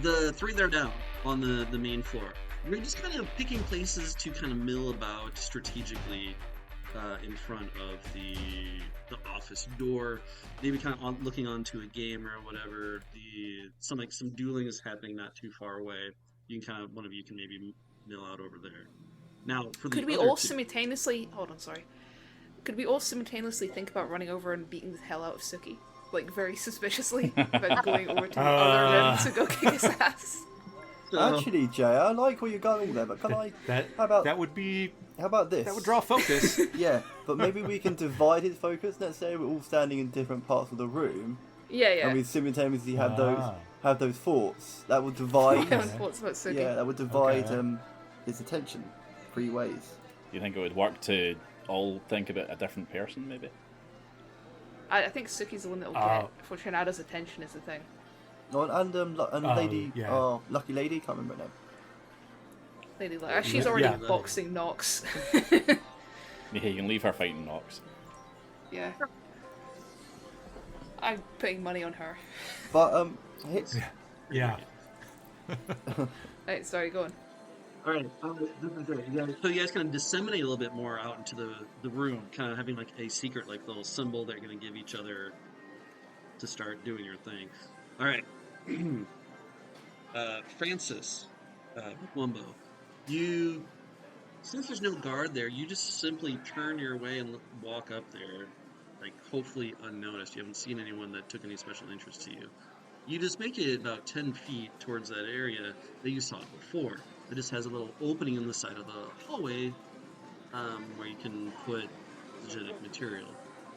The three that are down on the main floor. You're just kind of picking places to kind of mill about strategically in front of the office door, maybe kind of looking onto a game or whatever. Some dueling is happening not too far away. You can one of you can maybe mill out over there. Now for the Could we other all two, simultaneously? Hold on, sorry. Could we all simultaneously think about running over and beating the hell out of Suki, like very suspiciously, about going over to the other rim to go kick his ass? Actually, Jay, I like where you're going there, but can I? How about that? Would be. How about this? That would draw focus. Yeah, but maybe we can divide his focus. Let's say we're all standing in different parts of the room. Yeah, yeah. And we simultaneously have those thoughts. That would divide. Thoughts about Suki. Yeah, that would divide his attention 3 ways. You think it would work to all think about a different person, maybe? I think Suki's the one that will get for Trinada's attention is the thing. Oh, and lady, lucky lady, can't remember her name. Lady Luck. She's already boxing Nox. Yeah, you can leave her fighting Nox. Yeah. I'm putting money on her. But Yeah. Right, sorry, go on. all right, this is great. So you guys kind of disseminate a little bit more out into the room, kind of having like a secret like little symbol that you're going to give each other to start doing your thing. All right. Francis, Wumbo, since there's no guard there, you just simply turn your way and walk up there, like hopefully unnoticed. You haven't seen anyone that took any special interest to you. You just make it about 10 feet towards that area that you saw before. It just has a little opening in the side of the hallway where you can put the genetic material.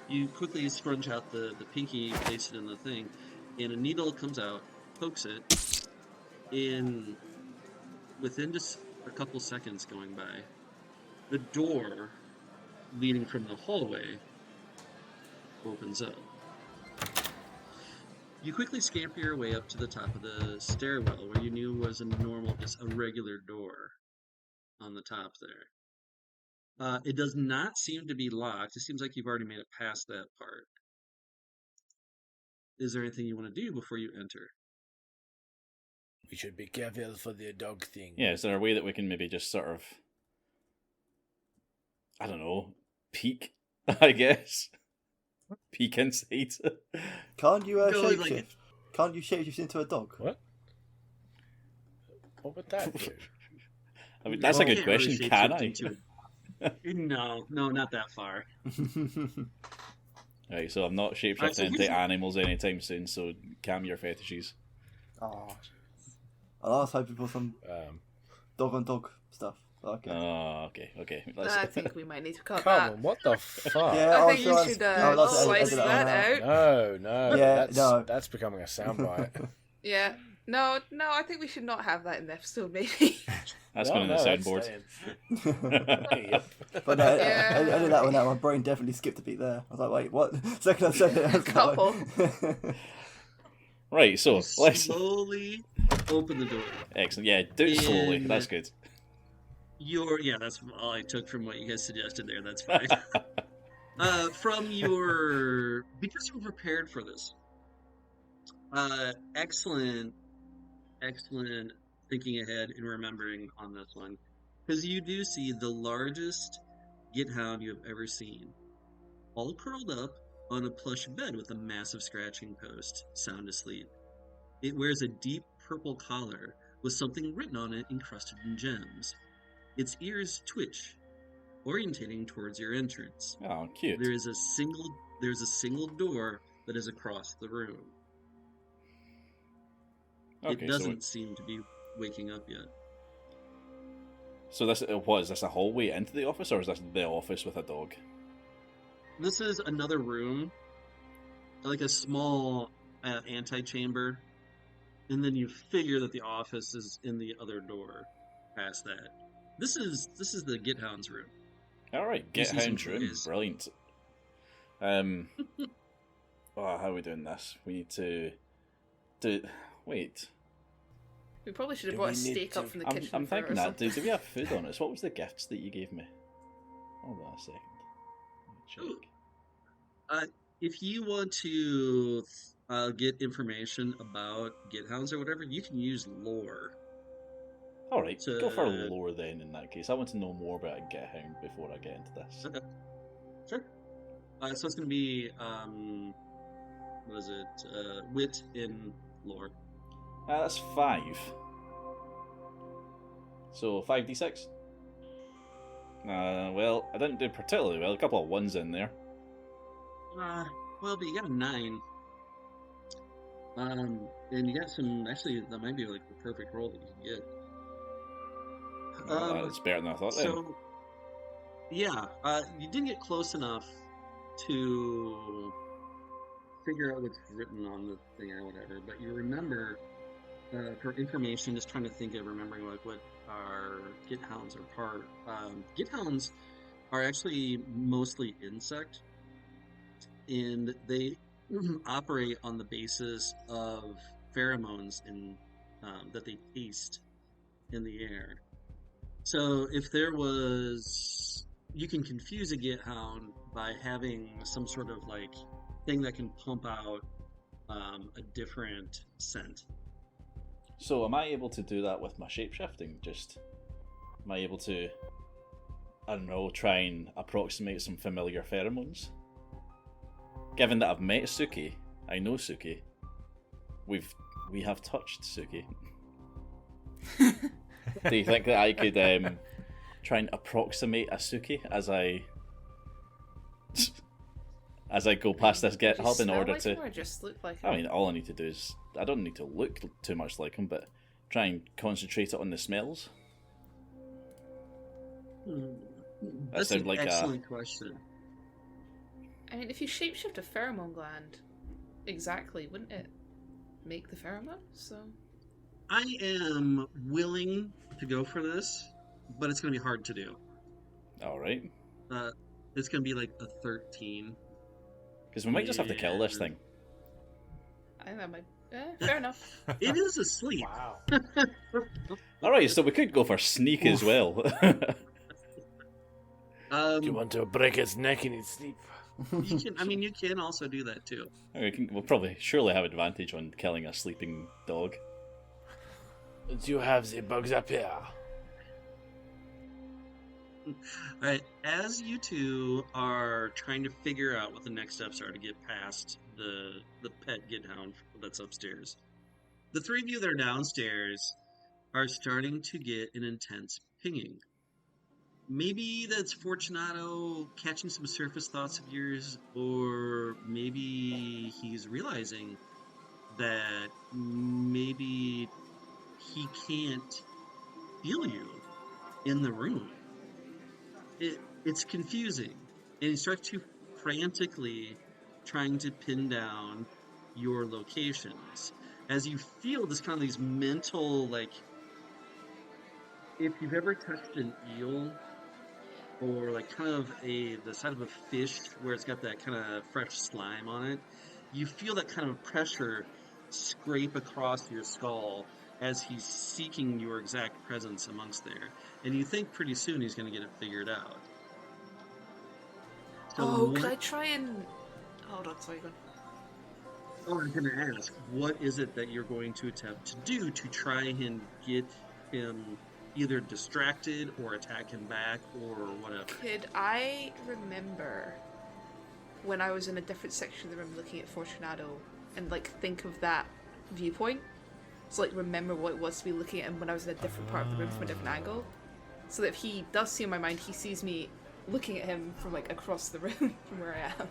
You quickly scrunch out the pinky, place it in the thing, and a needle comes out, pokes it, and within just a couple seconds going by, the door leading from the hallway opens up. You quickly scamper your way up to the top of the stairwell where you knew was just a regular door on the top there. It does not seem to be locked. It seems like you've already made it past that part. Is there anything you want to do before you enter? We should be careful for the dog thing. Yeah, is there a way that we can maybe just sort of, I don't know, peek, I guess? Peek inside. Can't you shapeshift? Can't you shapeshift into a dog? What? What would that do? I mean, that's a good question. Really Can I? No, not that far. Right, so I'm not shapeshifting into animals anytime soon, so calm your fetishes. Oh, I was hoping for some dog on dog stuff. Okay. Oh, okay. I think we might need to cut Come that. on, what the fuck? Yeah, I think you should slice that out. No. Yeah, that's becoming a soundbite. Yeah. No, I think we should not have that in the episode, maybe. That's going on the soundboard. Yep. But I did that one out. My brain definitely skipped a beat there. I was like, wait, what? Second I said it, I was Couple. Right, so let's slowly open the door. Excellent. Yeah, do it slowly. That's good. That's all I took from what you guys suggested there. That's fine. Because you were prepared for this. Excellent thinking ahead and remembering on this one, because you do see the largest Githound you have ever seen, all curled up on a plush bed with a massive scratching post, sound asleep. It wears a deep purple collar with something written on it encrusted in gems. Its ears twitch, orientating towards your entrance. Oh, cute. There's a single door that is across the room. Okay, it doesn't seem to be waking up yet. So this is this a hallway into the office, or is this the office with a dog? This is another room, like a small antechamber, and then you figure that the office is in the other door past that. This is the Githound's room. All right, Githound's room, brilliant. How are we doing this? We need to do. Wait. We probably should have brought a steak up from the kitchen. I'm thinking that. Do we have food on us? What was the gifts that you gave me? Hold on a second. Check. If you want to get information about Githounds or whatever, you can use lore. Alright, go for lore then in that case. I want to know more about a Githound before I get into this. Okay. Sure. So it's going to be, what is it? Wit in lore. That's 5. So 5d6? Well, I didn't do particularly well. A couple of 1s in there. Well, but you got a 9. And you got some, actually, that might be like the perfect roll that you can get. Well, that's better than I thought then. So, yeah, you didn't get close enough to figure out what's written on the thing or whatever, but you remember, for information, just trying to think of remembering like what our Githounds are part. Githounds are actually mostly insect, and they operate on the basis of pheromones that they taste in the air. So if there was, you can confuse a Githound by having some sort of like thing that can pump out a different scent. So am I able to do that with my shapeshifting? Am I able to, I don't know, try and approximate some familiar pheromones? Given that I've met Suki, I know Suki. We have touched Suki. Do you think that I could try and approximate a Suki as I go past this GitHub in order to? Or just look like him? I mean, all I need to do is I don't need to look too much like him, but try and concentrate it on the smells. That's an excellent question. I mean, if you shapeshift a pheromone gland, exactly, wouldn't it make the pheromone? So I am willing to go for this, but it's going to be hard to do. All right. It's going to be like a 13. Because we might just have to kill this thing. I think that might. Fair enough. It is asleep. Wow. All right, so we could go for sneak as well. Do you want to break its neck in its sleep? You can. I mean, you can also do that too. We'll probably surely have advantage on killing a sleeping dog. Do you have the bugs up here? Alright, as you two are trying to figure out what the next steps are to get past the pet Githound that's upstairs, the three of you that are downstairs are starting to get an intense pinging. Maybe that's Fortunato catching some surface thoughts of yours, or maybe he's realizing that maybe he can't feel you in the room. It's confusing, and you start to frantically trying to pin down your locations as you feel this kind of these mental, like, if you've ever touched an eel or like kind of the side of a fish where it's got that kind of fresh slime on it, you feel that kind of pressure scrape across your skull as he's seeking your exact presence amongst there. And you think pretty soon he's going to get it figured out. So could I try and... Hold on, sorry, go on. Oh, I'm going to ask, what is it that you're going to attempt to do to try and get him either distracted or attack him back or whatever? Could I remember when I was in a different section of the room looking at Fortunato and, like, think of that viewpoint? So, like, remember what it was to be looking at him when I was in a different part of the room from a different angle? So that if he does see in my mind, he sees me looking at him from, like, across the room from where I am.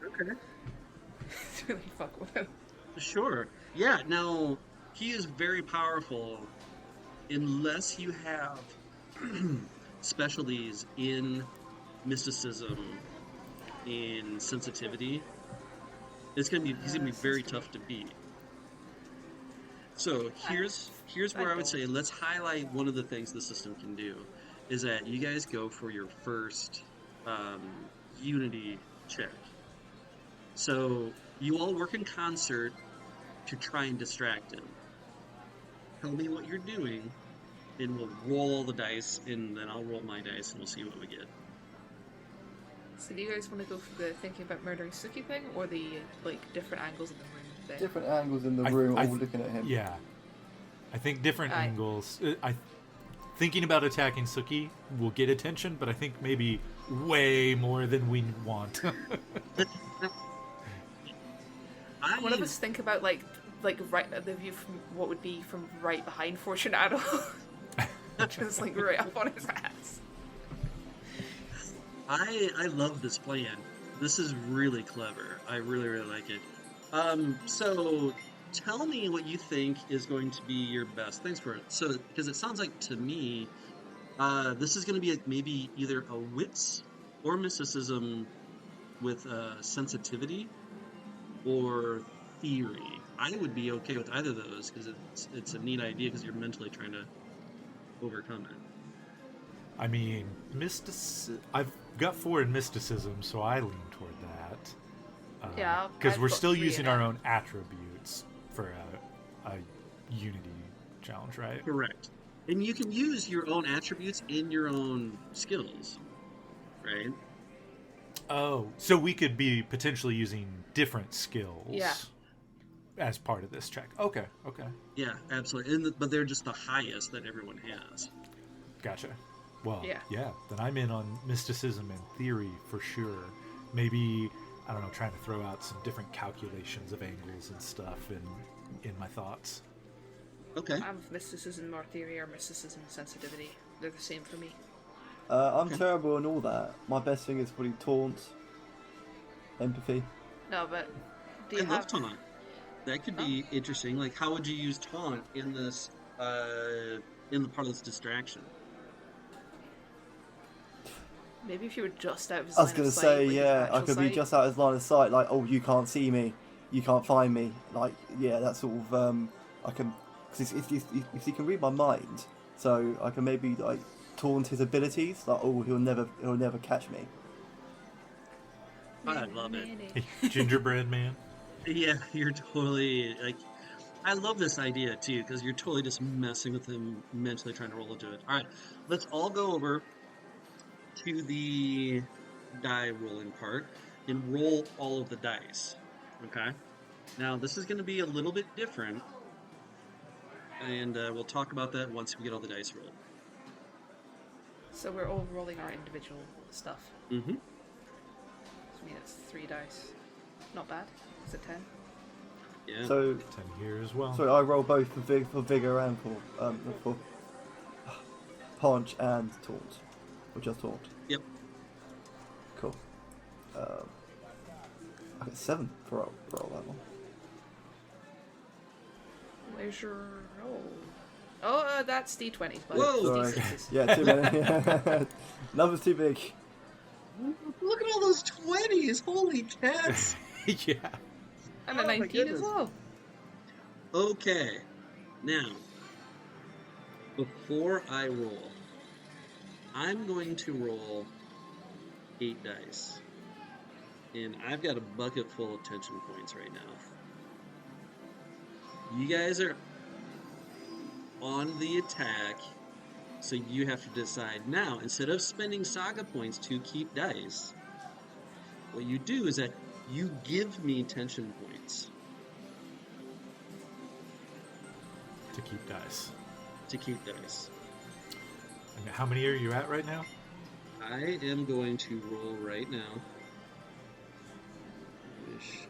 Okay. It's really fuck with him. Sure. Yeah, now, he is very powerful unless you have specialties in mysticism, in sensitivity. He's gonna be very tough to beat. So here's where I would say let's highlight one of the things the system can do, is that you guys go for your first unity check. So you all work in concert to try and distract him. Tell me what you're doing, and we'll roll the dice, and then I'll roll my dice, and we'll see what we get. So do you guys want to go for the thinking about murdering Suki thing, or the like different angles in the room thing? Different angles in the room, all looking at him. Yeah. I think different Aye. angles. Thinking about attacking Suki will get attention, but I think maybe way more than we want. One of us think about like right at the view from what would be from right behind Fortunato, just like right up on his ass. I love this plan. This is really clever. I really, really like it. So tell me what you think is going to be your best. Thanks for it. So, because it sounds like to me, this is going to be maybe either a wits or mysticism with sensitivity or theory. I would be okay with either of those because it's a neat idea because you're mentally trying to overcome it. I mean, I've got 4 in mysticism, so I lean toward that. Yeah, because I've we're got still 3 using in our it. own attributes for a unity challenge, right? Correct. And you can use your own attributes in your own skills, right? Oh, so we could be potentially using different skills. Yeah. As part of this check. Okay. Yeah, absolutely. But they're just the highest that everyone has. Gotcha. Well, Yeah. then I'm in on mysticism and theory for sure. Maybe, I don't know, trying to throw out some different calculations of angles and stuff in my thoughts. Okay. I'm mysticism or theory or mysticism and sensitivity. They're the same for me. I'm terrible on all that. My best thing is probably taunt, empathy. No, but do I you love have... taunt. That could be interesting. Like, how would you use taunt in this, in the part of this distraction? Maybe if you were just out of his I was line going of to sight, say, like his yeah, I actual could be sight. just out of his line of sight, like, oh, you can't see me, you can't find me, like, yeah, that sort of, I can, because if he can read my mind, so I can maybe, like, taunt his abilities, like, oh, he'll never catch me. I love it. Hey, gingerbread man. Yeah, you're totally, like, I love this idea, too, because you're totally just messing with him, mentally trying to roll into it. All right, let's all go over to the die rolling part and roll all of the dice, okay? Now, this is going to be a little bit different, and we'll talk about that once we get all the dice rolled. So we're all rolling our individual stuff. Mm-hmm. I mean, it's 3 dice. Not bad. Is it 10? Yeah. So, 10 here as well. sorry, I roll both for vigor and for punch and taunt, or just taunt. Yep. Cool. I get 7 for all that one. Where's your roll? Oh, that's D20s, but Whoa! it's Sorry. D6s. Yeah, too many. Numbers too big. Look at all those 20s! Holy cats! Yeah. And a Oh my 19 as goodness. well. Okay, now, before I roll, I'm going to roll 8 dice. And I've got a bucket full of tension points right now. You guys are on the attack, so you have to decide now. Instead of spending saga points to keep dice, what you do is that you give me tension points To keep dice. to keep dice. And how many are you at right now? I am going to roll right now.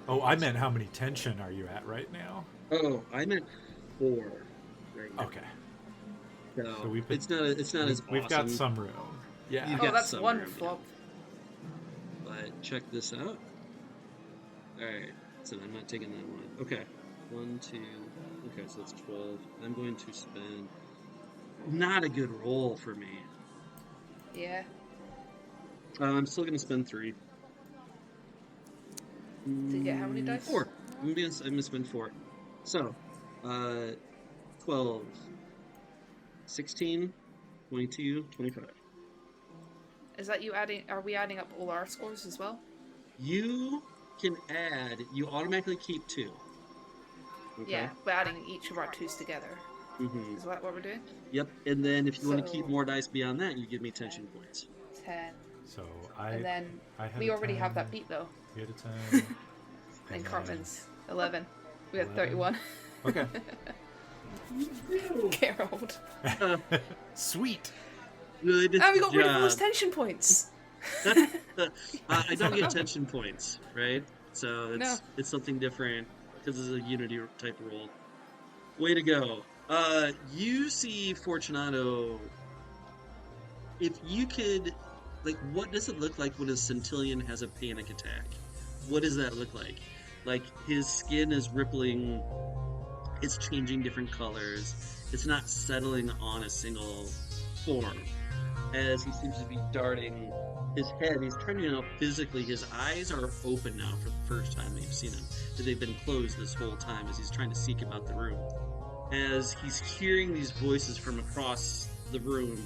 Oh, I meant how many tension are you at right now? Oh, I meant 4 right now. Okay. So we put- it's not as awesome. We've got some room. Yeah. You've Oh, got that's some one room, yeah. flop. But check this out. Alright, so I'm not taking that one. Okay. 1, 2. Okay, so that's 12. I'm going to spend. Not a good roll for me. Yeah. I'm still going to spend 3. To get how many dice? 4. I'm going to spend 4. So, 12, 16, 22, 25. Is that you adding? Are we adding up all our scores as well? You can add, you automatically keep 2. Okay? Yeah, we're adding each of our 2s together. Mm-hmm. Is that what we're doing? Yep, and then if you want to So- keep more dice beyond that, you give me tension points. 10, So And then I had we a already have 10, that beat though. You had a 10. And Cartman's 11. We had 11. 31. Okay. Gerald. Sweet. Good And we got rid of all those job. tension points. I don't get tension points, right? So it's something different because it's a Unity type roll. Way to go. You see Fortunato. If you could, like, what does it look like when a centillion has a panic attack? What does that look like? Like, his skin is rippling, it's changing different colors, it's not settling on a single form. As he seems to be darting his head, he's turning out physically, his eyes are open now for the first time that you've seen him. They've been closed this whole time as he's trying to seek about the room. As he's hearing these voices from across the room,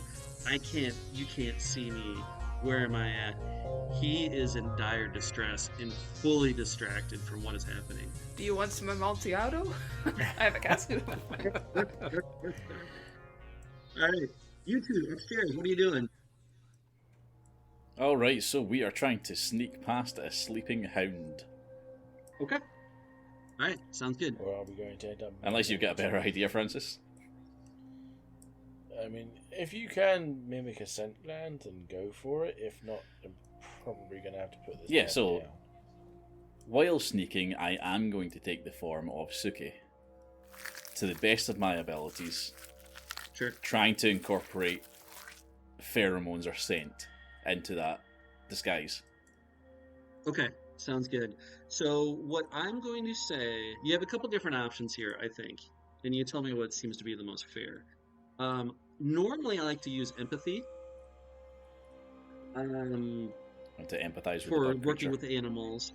you can't see me, where am I at? He is in dire distress and fully distracted from what is happening. Do you want some Amontillado? I have a casket. Alright, you two, upstairs, what are you doing? Alright, so we are trying to sneak past a sleeping hound. Okay. Alright, sounds good. Or are we going to end up... Unless you've got a better idea, Francis. I mean, if you can mimic a scent gland, then go for it. If not, I'm probably going to have to put this back so down. while sneaking, I am going to take the form of Suki. To the best of my abilities, Sure. trying to incorporate pheromones or scent into that disguise. Okay, sounds good. So what I'm going to say, you have a couple different options here, I think, and you tell me what seems to be the most fair. Normally I like to use empathy And to empathize with for the dog working creature. with animals,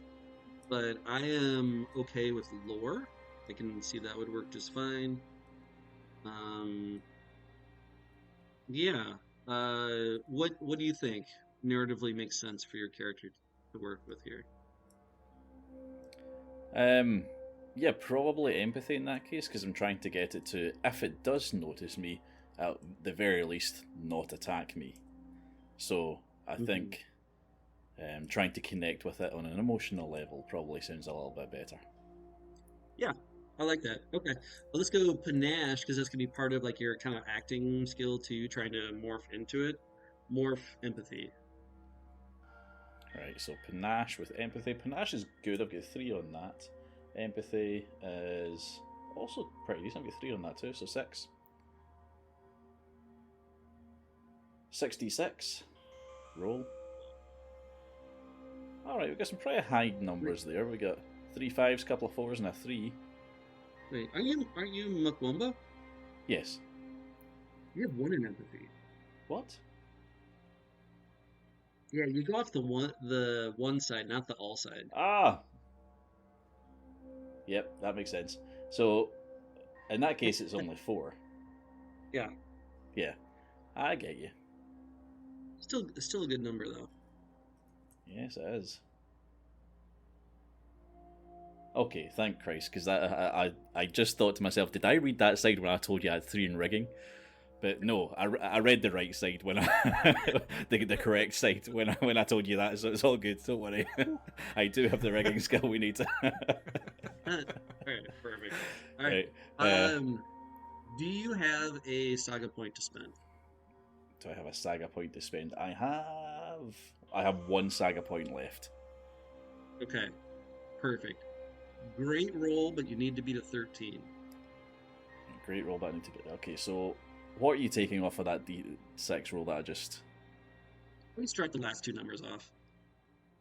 but I am okay with lore. I can see that would work just fine. Yeah. What do you think narratively makes sense for your character to work with here? Yeah, probably empathy in that case, because I'm trying to get it to, if it does notice me, at the very least, not attack me. So I think trying to connect with it on an emotional level probably sounds a little bit better. Yeah, I like that. Okay, well, let's go panache, because that's gonna be part of like your kind of acting skill too, trying to morph into it. Morph empathy. Right, so panache with empathy. Panache is good, I've got 3 on that. Empathy is also pretty decent, I've got 3 on that too, so 6. 66. Roll. Alright, we've got some pretty high numbers there. We got 3 5s, couple of 4s, and a 3. Wait, aren't you Makwamba? Yes. You have 1 in empathy. What? Yeah, you go off the one side, not the all side. Ah! Yep, that makes sense. So, in that case, it's only 4. Yeah, Yeah, I get you. still a good number though. Yes, it is. Okay, thank Christ, because I just thought to myself, did I read that side when I told you I had 3 in rigging? But no, I read the right side when the correct side when I told you that, so it's all good. Don't worry. I do have the rigging skill we need. Alright, perfect. Alright. Right, Do you have a saga point to spend? do I have a saga point to spend? I have 1 saga point left. Okay, perfect. Great roll, but you need to beat a 13. Great roll, but I need to get. Okay, so what are you taking off of that D6 roll that I just? Let me start the last 2 numbers off.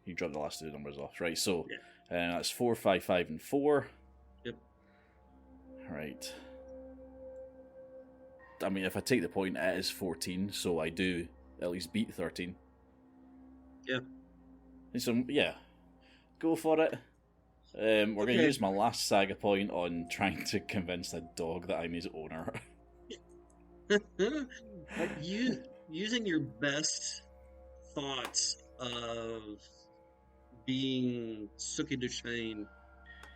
You dropped the last 2 numbers off, right? So Yeah. that's 4, 5, 5, and 4. Yep. Right. I mean, if I take the point, it is 14, so I do at least beat 13. Yeah. So yeah, go for it. We're going to Okay. use my last saga point on trying to convince the dog that I'm his owner. Using your best thoughts of being Suki Duchesne,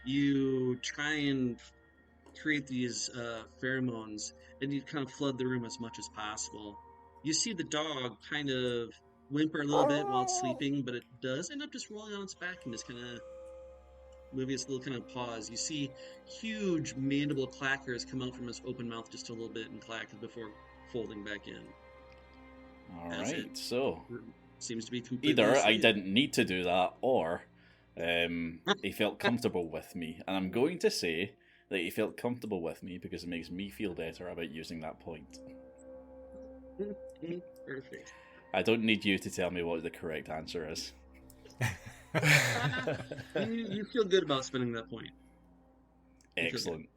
you try and create these pheromones, and you kind of flood the room as much as possible. You see the dog kind of whimper a little bit while it's sleeping, but it does end up just rolling on its back and just kind of moving its little kind of paws. You see huge mandible clackers come out from its open mouth just a little bit and clack before folding back in. All That's right, it. so Seems to be completely either I asleep. didn't need to do that, or he felt comfortable with me. And I'm going to say that he felt comfortable with me because it makes me feel better about using that point. Perfect. I don't need you to tell me what the correct answer is. You feel good about spending that point. Excellent.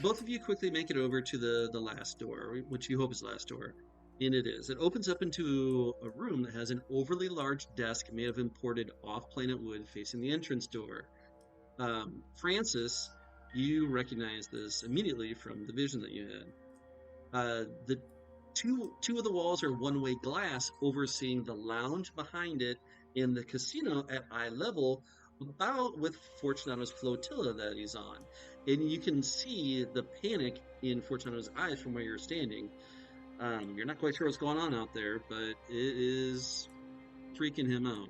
Both of you quickly make it over to the last door, which you hope is the last door. And it is. It opens up into a room that has an overly large desk made of imported off-planet wood facing the entrance door. Francis, you recognize this immediately from the vision that you had. The two of the walls are one-way glass overseeing the lounge behind it and the casino at eye level, about with Fortunato's flotilla that he's on. And you can see the panic in Fortunato's eyes from where you're standing. You're not quite sure what's going on out there, but it is freaking him out.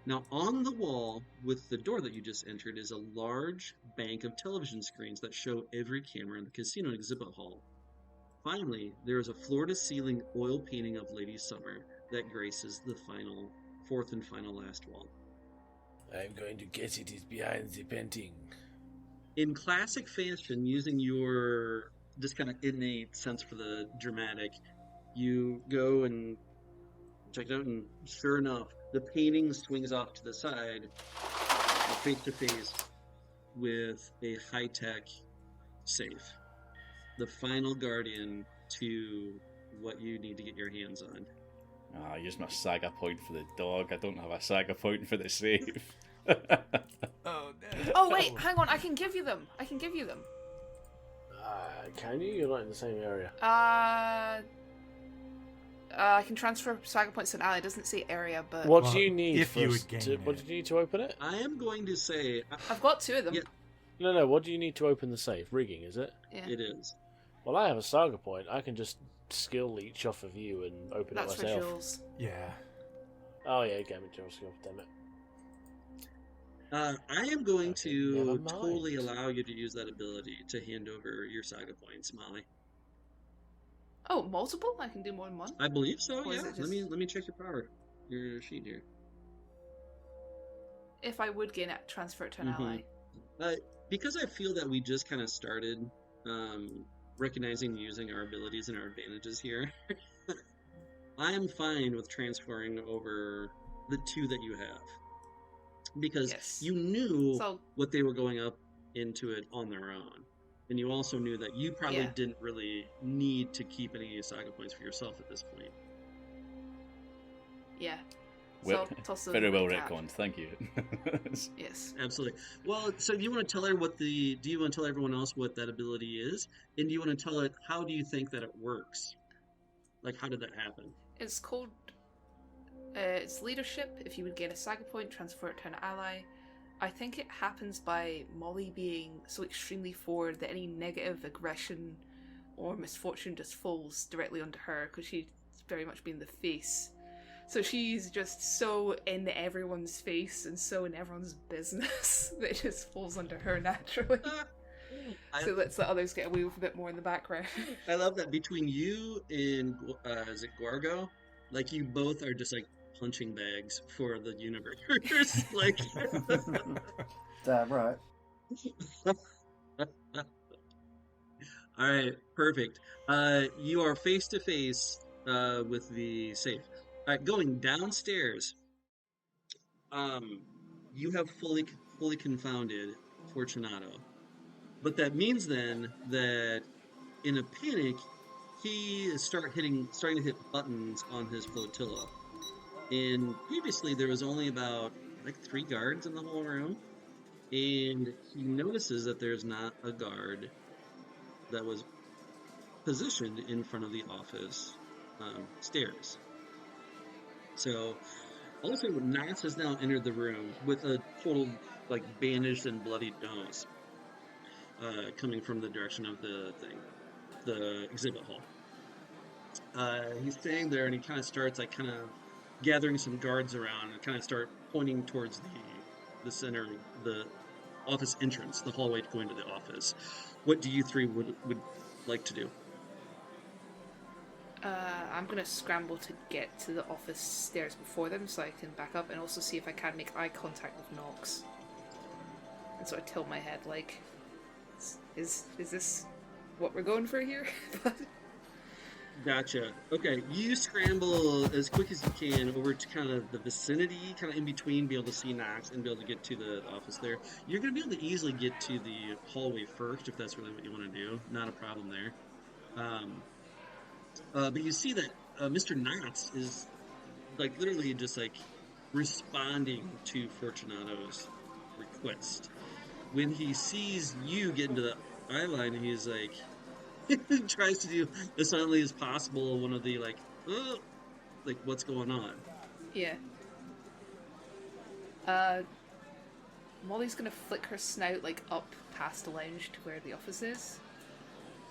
Now, on the wall with the door that you just entered is a large bank of television screens that show every camera in the casino exhibit hall. Finally, there is a floor-to-ceiling oil painting of Lady Summer that graces the fourth and final last wall. I'm going to guess it is behind the painting. In classic fashion, using your just kind of innate sense for the dramatic, you go and check it out, and sure enough, the painting swings off to the side, face to face with a high-tech safe. The final guardian to what you need to get your hands on. I used my saga point for the dog. I don't have a saga point for the save. Oh wait, hang on. I can give you them. Can you? You're not in the same area. I can transfer saga points to an ally. It doesn't say area, but What do you need if you would gain what it. do you need to open it? I am going to say I've got two of them. Yeah. No. What do you need to open the safe? Rigging, is it? Yeah. it is. Well, I have a saga point. I can just skill leech off of you and open That's it for myself. Jules. Yeah. Oh yeah, gamma Jules skill. Damn it. I am going Okay, to never mind. totally allow you to use that ability to hand over your saga points, Molly. Oh, multiple? I can do more than one. I believe so. Or is Yeah. it just- Let me check your sheet here. If I would gain it, transfer it to an Mhm. ally. Because I feel that we just kind of started recognizing and using our abilities and our advantages here. I am fine with transferring over the two that you have. Because Yes. you knew So what they were going up into it on their own. And you also knew that you probably Yeah. didn't really need to keep any saga points for yourself at this point. yeah. Well, So toss those very in well the cap. retconned, thank you. Yes. Absolutely. Well, so do you want to tell her do you want to tell everyone else what that ability is? And do you want to tell it, how do you think that it works? Like, how did that happen? It's called. It's leadership. If you would gain a saga point, transfer it to an ally. I think it happens by Molly being so extremely forward that any negative aggression or misfortune just falls directly onto her because she's very much been the face. So she's just so in everyone's face and so in everyone's business that it just falls under her naturally. So lets the others get away with a bit more in the background. I love that between you and is it Guargo? Like, you both are just like punching bags for the universe. Like, Damn right. all right, perfect. You are face to face with the safe. All right, going downstairs. You have fully confounded Fortunato, but that means then that in a panic, he is starting to hit buttons on his flotilla. And previously, there was only about like 3 guards in the whole room, and he notices that there's not a guard that was positioned in front of the office stairs. So, also, Knox has now entered the room with a total, like, bandaged and bloodied nose coming from the direction of the exhibit hall. He's staying there, and he kind of starts like kind of gathering some guards around, and kind of start pointing towards the center, the office entrance, the hallway to go into the office. What do you three would like to do? I'm gonna scramble to get to the office stairs before them so I can back up and also see if I can make eye contact with Nox. And so I tilt my head like, is this what we're going for here? Gotcha. Okay, you scramble as quick as you can over to kind of the vicinity, kind of in between, be able to see Knox and be able to get to the office there. You're going to be able to easily get to the hallway first if that's really what you want to do. Not a problem there. But you see that Mr. Knox is like literally just like responding to Fortunato's request. When he sees you get into the eye line, he's like, tries to do as silently as possible one of the like what's going on. Yeah. Molly's gonna flick her snout like up past the lounge to where the office is,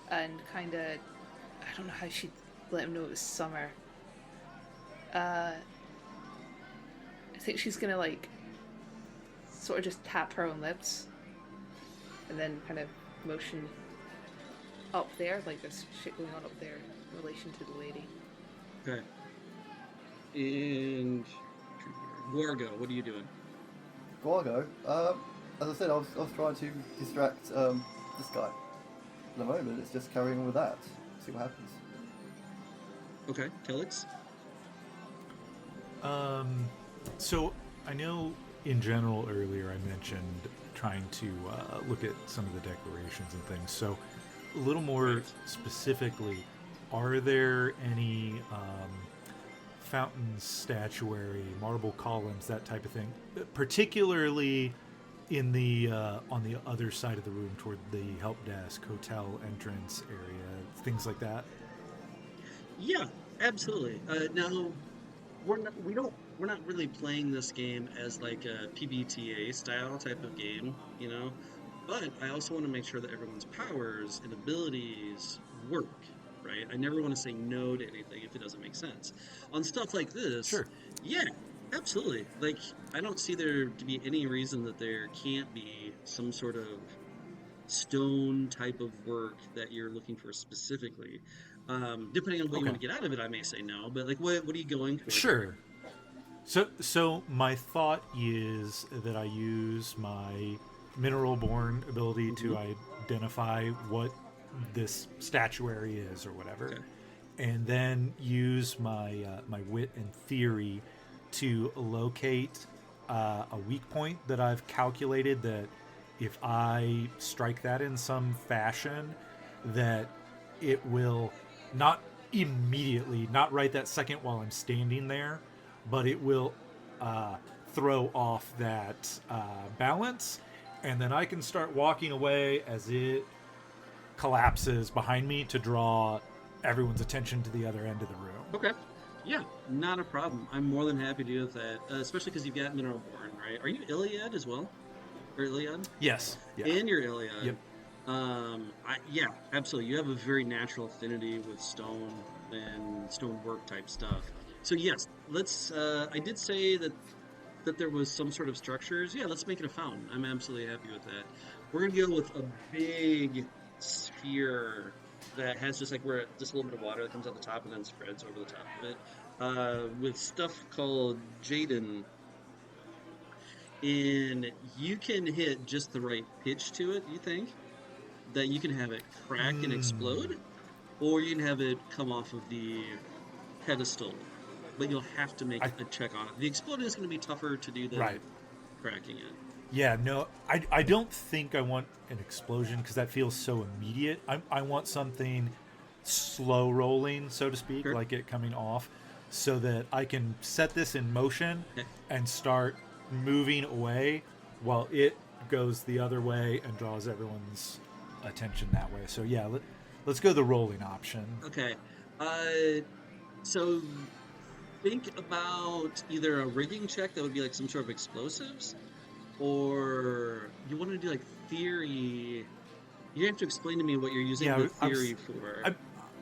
and kind of, I don't know how she'd let him know it was summer. I think she's gonna like sort of just tap her own lips, and then kind of motion up there, like there's shit going on up there in relation to the lady. Okay. And Gorgo, what are you doing? Gorgo, as I said, I was trying to distract this guy. At the moment, it's just carrying on with that. See what happens. Okay, Telix? So I know in general earlier I mentioned trying to look at some of the decorations and things. So a little more specifically, are there any fountains, statuary, marble columns, that type of thing, particularly in the on the other side of the room toward the help desk, hotel entrance area, things like that? Yeah, absolutely. Now, we're not really playing this game as like a PBTA style type of game, you know. But I also want to make sure that everyone's powers and abilities work, right? I never want to say no to anything if it doesn't make sense. On stuff like this, Sure. Yeah, absolutely. Like, I don't see there to be any reason that there can't be some sort of stone type of work that you're looking for specifically. Depending on what you want to get out of it, I may say no, but like, what are you going for? Sure. So my thought is that I use my mineral-born ability to identify what this statuary is or whatever, and then use my my wit and theory to locate a weak point that I've calculated that if I strike that in some fashion, that it will not immediately, not right that second while I'm standing there, but it will throw off that balance, and then I can start walking away as it collapses behind me to draw everyone's attention to the other end of the room. Okay. Yeah, not a problem. I'm more than happy to do that, especially because you've got Mineralborn, right? Are you Iliad as well? Or Iliad? Yes. Yeah. And you're Iliad. Yep. Yeah, absolutely. You have a very natural affinity with stone and stonework type stuff. So yes, let's. I did say that there was some sort of structures. Yeah, let's make it a fountain. I'm absolutely happy with that. We're gonna go with a big sphere that has just like where just a little bit of water that comes out the top and then spreads over the top of it, with stuff called Jaden. And you can hit just the right pitch to it, you think? That you can have it crack and explode, or you can have it come off of the pedestal. But you'll have to make a check on it. The exploding is going to be tougher to do than cracking it. Yeah, no, I don't think I want an explosion because that feels so immediate. I want something slow rolling, so to speak, like it coming off, so that I can set this in motion and start moving away while it goes the other way and draws everyone's attention that way. So yeah, let's go the rolling option. Okay. So think about either a rigging check that would be like some sort of explosives, or you want to do like theory. You have to explain to me what you're using the theory for.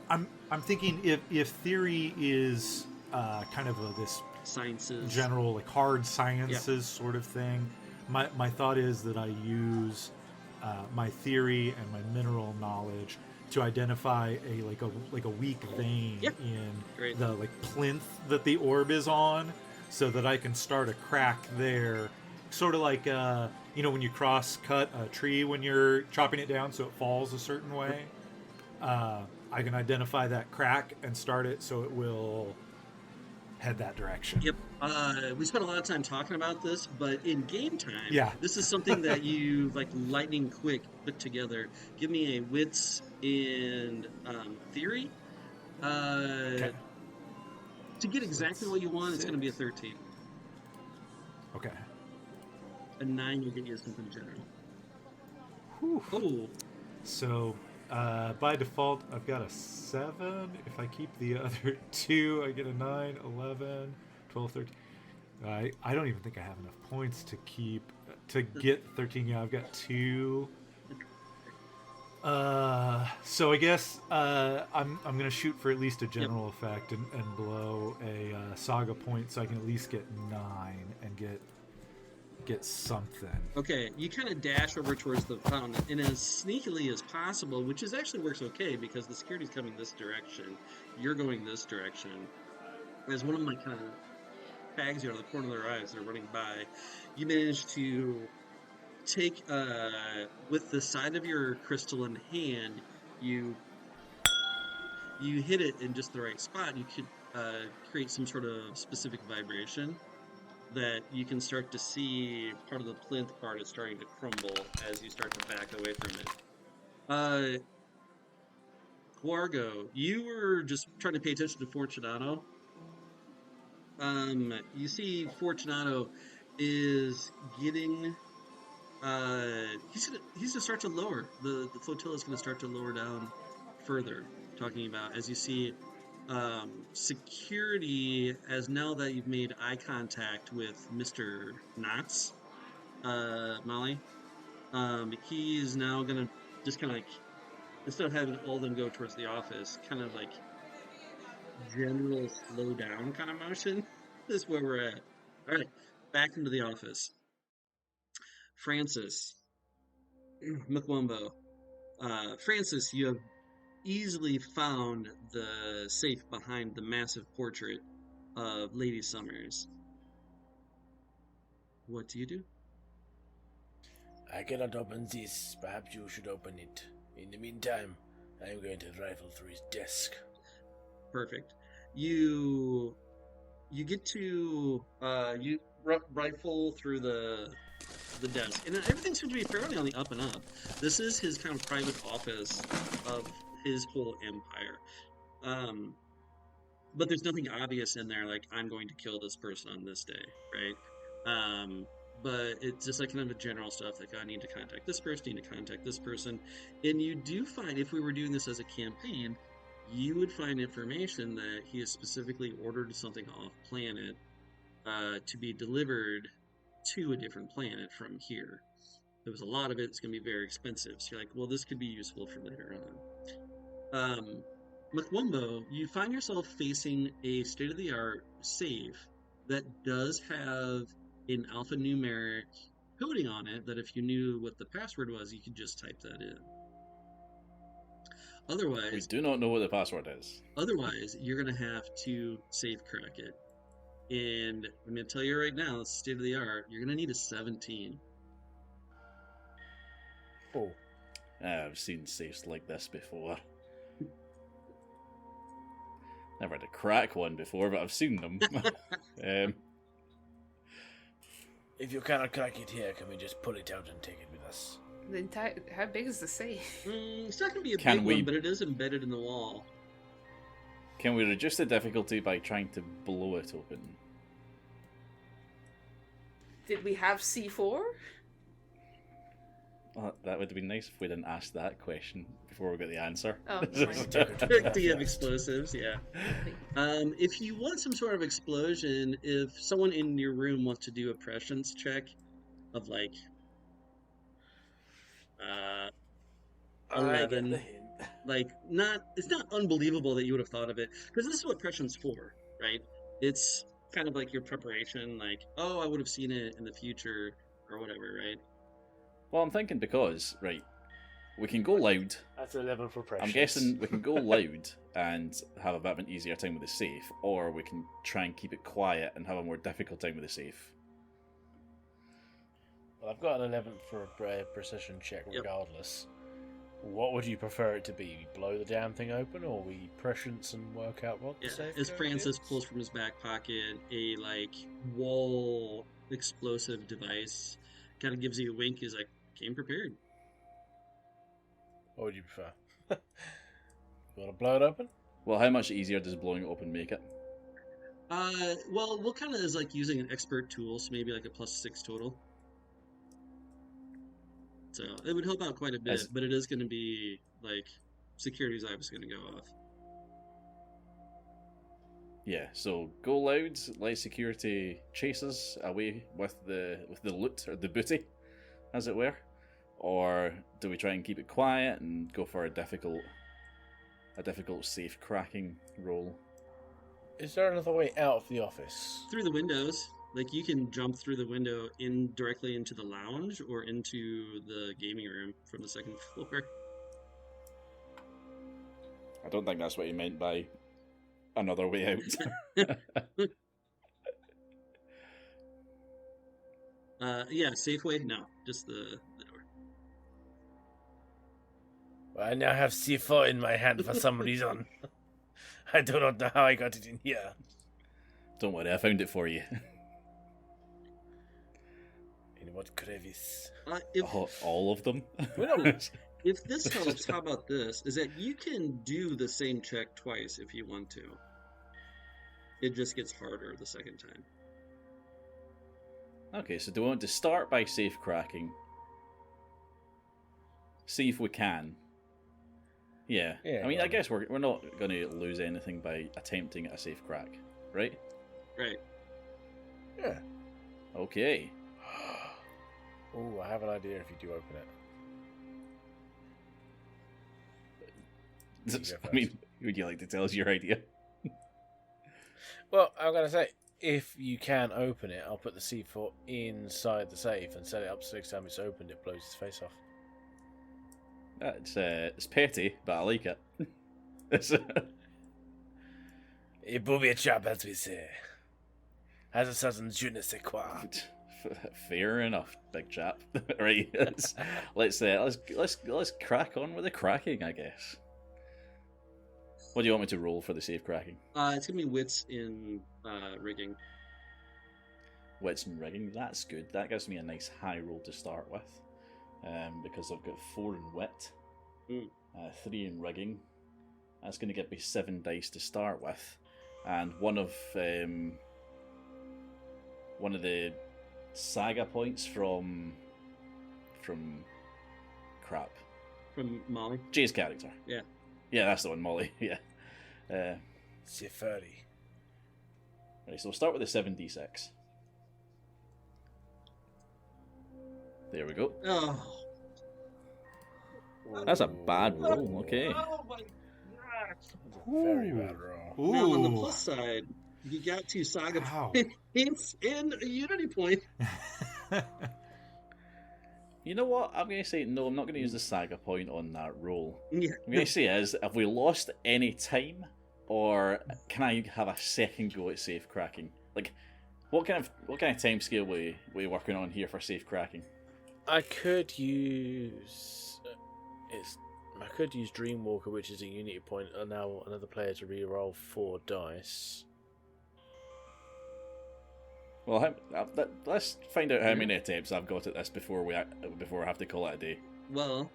I'm I'm thinking if theory is kind of this Sciences. general like hard sciences sort of thing, my thought is that I use my theory and my mineral knowledge to identify a weak vein in Great. the plinth that the orb is on, so that I can start a crack there, sort of like when you cross cut a tree when you're chopping it down so it falls a certain way. I can identify that crack and start it so it will head that direction. Yep. We spent a lot of time talking about this, but in game time, this is something that you lightning quick put together. Give me a wits and theory. Okay. To get exactly what you want, it's going to be a 13. Okay. A 9 will get you something general. Whew. Oh. So by default, I've got a 7. If I keep the other 2, I get a 9, 11, 12, 13. I don't even think I have enough points to get 13. Yeah, I've got 2. So I guess I'm gonna shoot for at least a general effect and blow a saga point, so I can at least get 9 and get something. Okay, you kind of dash over towards the fountain, and as sneakily as possible, which actually works okay because the security's coming this direction, you're going this direction. As one of my kind of tags you out of the corner of their eyes, they're running by, you manage to take with the side of your crystalline hand, you hit it in just the right spot. You could create some sort of specific vibration that you can start to see. Part of the plinth part is starting to crumble as you start to back away from it. Huargo, you were just trying to pay attention to Fortunato. You see Fortunato is getting he's gonna start to lower. The flotilla is gonna start to lower down further. Talking about, as you see, security, as now that you've made eye contact with Mr. Knotts, Molly, he is now gonna just kind of instead of having all of them go towards the office, kind of general slow down kind of motion. This is where we're at. All right, back into the office. Francis, Mkwumbo. Francis, you have easily found the safe behind the massive portrait of Lady Summers. What do you do? I cannot open this. Perhaps you should open it. In the meantime, I am going to rifle through his desk. Perfect. You get to you rifle through the desk, and everything seems to be fairly on the up and up. This is his kind of private office of his whole empire. But there's nothing obvious in there like, I'm going to kill this person on this day, right? But it's just kind of a general stuff, like, I need to contact this person, need to contact this person. And you do find, if we were doing this as a campaign, you would find information that he has specifically ordered something off planet to be delivered to a different planet from here. There was a lot of it. It's going to be very expensive. So you're like, well, this could be useful for later on. Mkwumbo, you find yourself facing a state-of-the-art safe that does have an alphanumeric coding on it that if you knew what the password was, you could just type that in. Otherwise, we do not know what the password is. Otherwise, you're going to have to safe crack it. And I'm going to tell you right now, it's state of the art. You're going to need a 17. Oh. I've seen safes like this before. Never had to crack one before, but I've seen them. If you cannot crack it here, can we just pull it out and take it with us? How big is the safe? It's not going to be a big one, but it is embedded in the wall. Can we reduce the difficulty by trying to blow it open? Did we have C4? That would have been nice if we didn't ask that question before we got the answer. Oh, Do you have explosives? Yeah. If you want some sort of explosion, if someone in your room wants to do a prescience check of 11. Like, it's not unbelievable that you would have thought of it, because this is what prescient's for, right? It's kind of like your preparation, like, oh, I would have seen it in the future, or whatever, right? Well, I'm thinking because, right, we can go loud. That's 11 for precious. I'm guessing we can go loud and have a bit of an easier time with the safe, or we can try and keep it quiet and have a more difficult time with the safe. Well, I've got an 11 for a precision check regardless. What would you prefer it to be? We blow the damn thing open, or we prescience and work out what the safe As code Francis is? pulls from his back pocket a, like, wall explosive device, kind of gives you a wink, he's like, came prepared. What would you prefer? You want to blow it open? Well, how much easier does blowing it open make it? Well, we'll kind of is like using an expert tool, so maybe like a +6 total. So it would help out quite a bit, but it is going to be like security's obviously going to go off. Yeah, so go loud, let security chase us away with the loot or the booty, as it were, or do we try and keep it quiet and go for a difficult safe cracking roll? Is there another way out of the office? Through the windows, like you can jump through the window directly into the lounge or into the gaming room from the second floor. I don't think that's what he meant by another way out. Yeah, Safeway? No, just the door. Well, I now have C4 in my hand for some reason. I do not know how I got it in here. Don't worry, I found it for you. In what crevice? All of them? If this helps, how about this? Is that you can do the same check twice if you want to. It just gets harder the second time. Okay, so do we want to start by safe cracking? See if we can. Yeah. I mean, I guess we're not going to lose anything by attempting a safe crack, right? Right. Yeah. Okay. Oh, I have an idea if you do open it. I mean, would you like to tell us your idea? Well, I'm going to say, if you can open it, I'll put the C4 inside the safe and set it up so next time it's opened, it blows his face off. It's petty, but I like it. A booby chap, as we say. Has a certain je ne sais quoi. Fair enough, big chap. Right, let's crack on with the cracking, I guess. What do you want me to roll for the safe cracking? It's gonna be wits in rigging. Wits and rigging, that's good. That gives me a nice high roll to start with, because I've got 4 in wit, 3 in rigging. That's going to give me 7 dice to start with, and one of the saga points from crap. From Molly? Jay's character. Yeah. Yeah, that's the one, Molly. Yeah. Sifari. Right, so we'll start with the 7d6. There we go. Oh. That's a bad roll, okay. Oh my gosh. Very bad roll. Ooh. Now, on the plus side, you got 2 saga points and a unity point. You know what? I'm going to say, no, I'm not going to use the saga point on that roll. Yeah. I'm going to say is, have we lost any time, or can I have a second go at safe cracking? Like, what kind of time scale we working on here for safe cracking? I could use Dreamwalker, which is a unity point, and now another player to re-roll 4 dice. Well, let's find out how many attempts I've got at this before I have to call it a day. Well,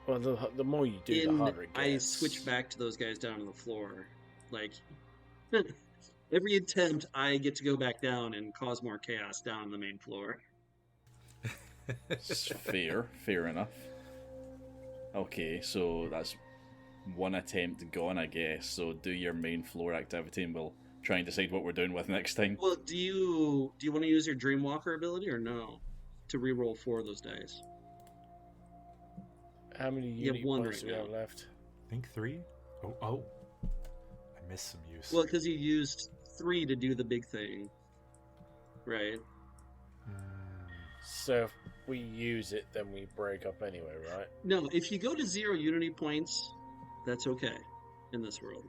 the more you do, the harder it gets. I switch back to those guys down on the floor. Like, every attempt, I get to go back down and cause more chaos down on the main floor. Fair enough. Okay, so that's 1 attempt gone, I guess. So do your main floor activity, and we'll try and decide what we're doing with next time. Well, do you want to use your Dreamwalker ability or no to re-roll 4 of those dice? How many You have unit one points right do we now. have left? I think 3. Oh, I missed some use. Well, because you used 3 to do the big thing, right? So if we use it, then we break up anyway, right? No, if you go to 0 unity points, that's okay in this world.